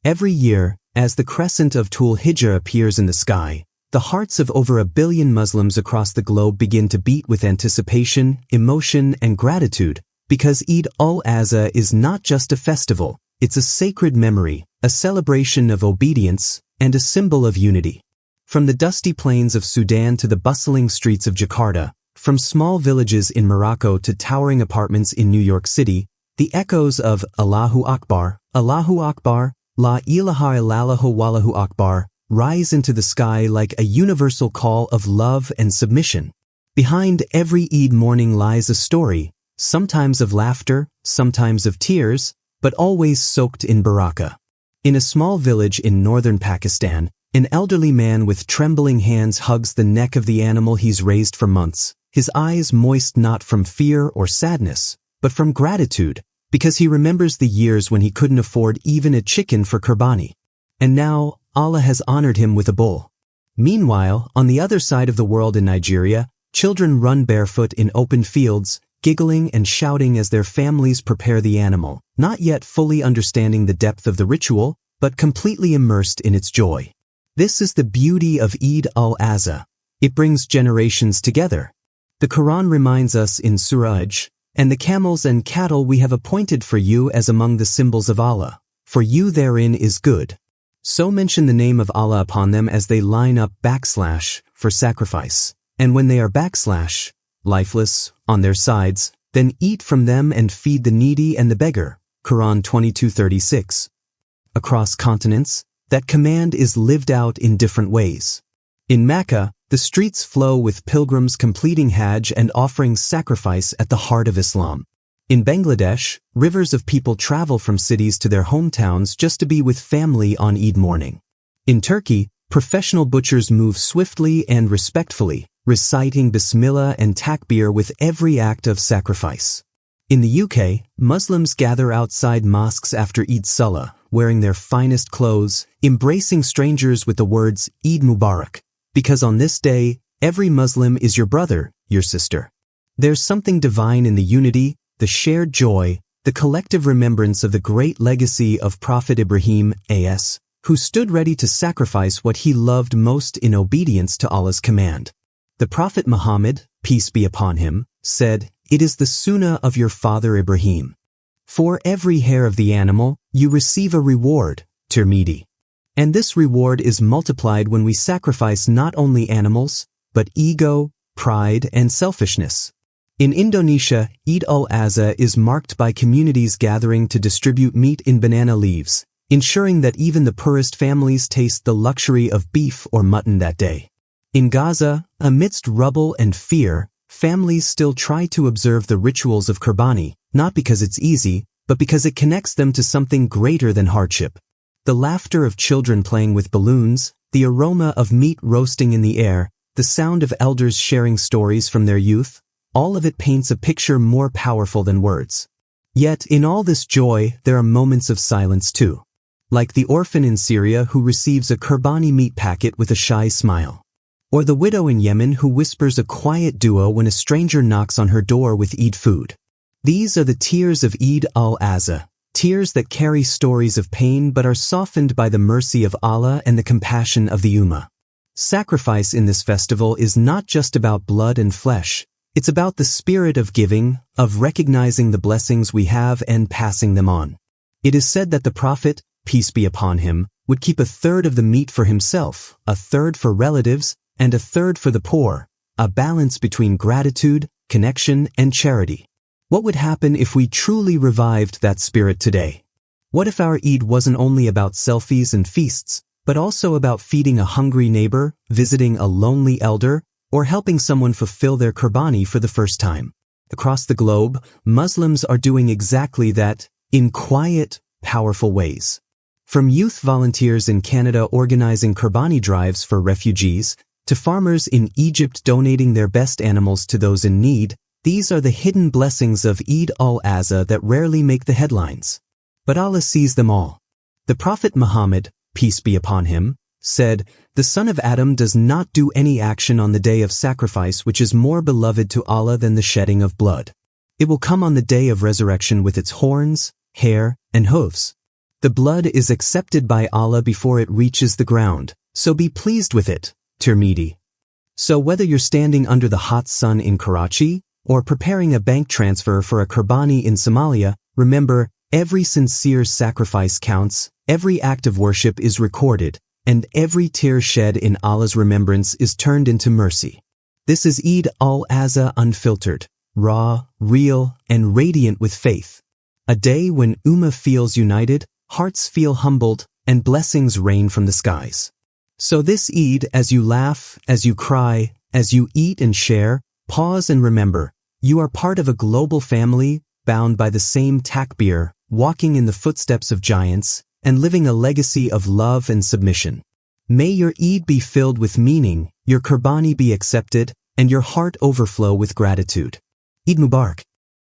Every year, as the crescent of Dhul Hijjah appears in the sky, the hearts of over 1 billion Muslims across the globe begin to beat with anticipation, emotion, and gratitude, because Eid al-Azha is not just a festival, it's a sacred memory, a celebration of obedience, and a symbol of unity. From the dusty plains of Sudan to the bustling streets of Jakarta, from small villages in Morocco to towering apartments in New York City, the echoes of Allahu Akbar, La ilaha illallah wallahu Akbar, rise into the sky like a universal call of love and submission. Behind every Eid morning lies a story, sometimes of laughter, sometimes of tears, but always soaked in barakah. In a small village in northern Pakistan, an elderly man with trembling hands hugs the neck of the animal he's raised for months, his eyes moist not from fear or sadness, but from gratitude, because he remembers the years when he couldn't afford even a chicken for Qurbani. And now, Allah has honored him with a bull. Meanwhile, on the other side of the world in Nigeria, children run barefoot in open fields, giggling and shouting as their families prepare the animal, not yet fully understanding the depth of the ritual, but completely immersed in its joy. This is the beauty of Eid al-Azha. It brings generations together. The Quran reminds us in Surah Aj, "And the camels and cattle we have appointed for you as among the symbols of Allah. For you therein is good." So mention the name of Allah upon them as they line up / for sacrifice. And when they are / lifeless, on their sides, then eat from them and feed the needy and the beggar. Quran 22:36. Across continents, that command is lived out in different ways. In Mecca, the streets flow with pilgrims completing Hajj and offering sacrifice at the heart of Islam. In Bangladesh, rivers of people travel from cities to their hometowns just to be with family on Eid morning. In Turkey, professional butchers move swiftly and respectfully, reciting Bismillah and Takbir with every act of sacrifice. In the UK, Muslims gather outside mosques after Eid Salah, wearing their finest clothes, embracing strangers with the words Eid Mubarak, because on this day, every Muslim is your brother, your sister. There's something divine in the unity, the shared joy, the collective remembrance of the great legacy of Prophet Ibrahim a.s., who stood ready to sacrifice what he loved most in obedience to Allah's command. The Prophet Muhammad, peace be upon him, said, "It is the sunnah of your father Ibrahim. For every hair of the animal, you receive a reward." Tirmidhi. And this reward is multiplied when we sacrifice not only animals, but ego, pride, and selfishness. In Indonesia, Eid al-Azha is marked by communities gathering to distribute meat in banana leaves, ensuring that even the poorest families taste the luxury of beef or mutton that day. In Gaza, amidst rubble and fear, families still try to observe the rituals of Qurbani, not because it's easy, but because it connects them to something greater than hardship. The laughter of children playing with balloons, the aroma of meat roasting in the air, the sound of elders sharing stories from their youth, all of it paints a picture more powerful than words. Yet, in all this joy, there are moments of silence too. Like the orphan in Syria who receives a Qurbani meat packet with a shy smile. Or the widow in Yemen who whispers a quiet dua when a stranger knocks on her door with Eid food. These are the tears of Eid al-Azha, tears that carry stories of pain but are softened by the mercy of Allah and the compassion of the Ummah. Sacrifice in this festival is not just about blood and flesh, it's about the spirit of giving, of recognizing the blessings we have and passing them on. It is said that the Prophet, peace be upon him, would keep 1/3 of the meat for himself, 1/3 for relatives, and 1/3 for the poor, a balance between gratitude, connection, and charity. What would happen if we truly revived that spirit today? What if our Eid wasn't only about selfies and feasts, but also about feeding a hungry neighbor, visiting a lonely elder, or helping someone fulfill their Qurbani for the first time? Across the globe, Muslims are doing exactly that, in quiet, powerful ways. From youth volunteers in Canada organizing Qurbani drives for refugees, to farmers in Egypt donating their best animals to those in need, these are the hidden blessings of Eid al-Azha that rarely make the headlines. But Allah sees them all. The Prophet Muhammad, peace be upon him, said, "The son of Adam does not do any action on the day of sacrifice which is more beloved to Allah than the shedding of blood. It will come on the day of resurrection with its horns, hair, and hooves." The blood is accepted by Allah before it reaches the ground, so be pleased with it, Tirmidhi. So whether you're standing under the hot sun in Karachi, or preparing a bank transfer for a Qurbani in Somalia, remember, every sincere sacrifice counts, every act of worship is recorded, and every tear shed in Allah's remembrance is turned into mercy. This is Eid al-Azha unfiltered, raw, real, and radiant with faith. A day when Ummah feels united, hearts feel humbled, and blessings rain from the skies. So this Eid, as you laugh, as you cry, as you eat and share, pause and remember, you are part of a global family, bound by the same takbir, walking in the footsteps of giants, and living a legacy of love and submission. May your Eid be filled with meaning, your Qurbani be accepted, and your heart overflow with gratitude. Eid Mubarak.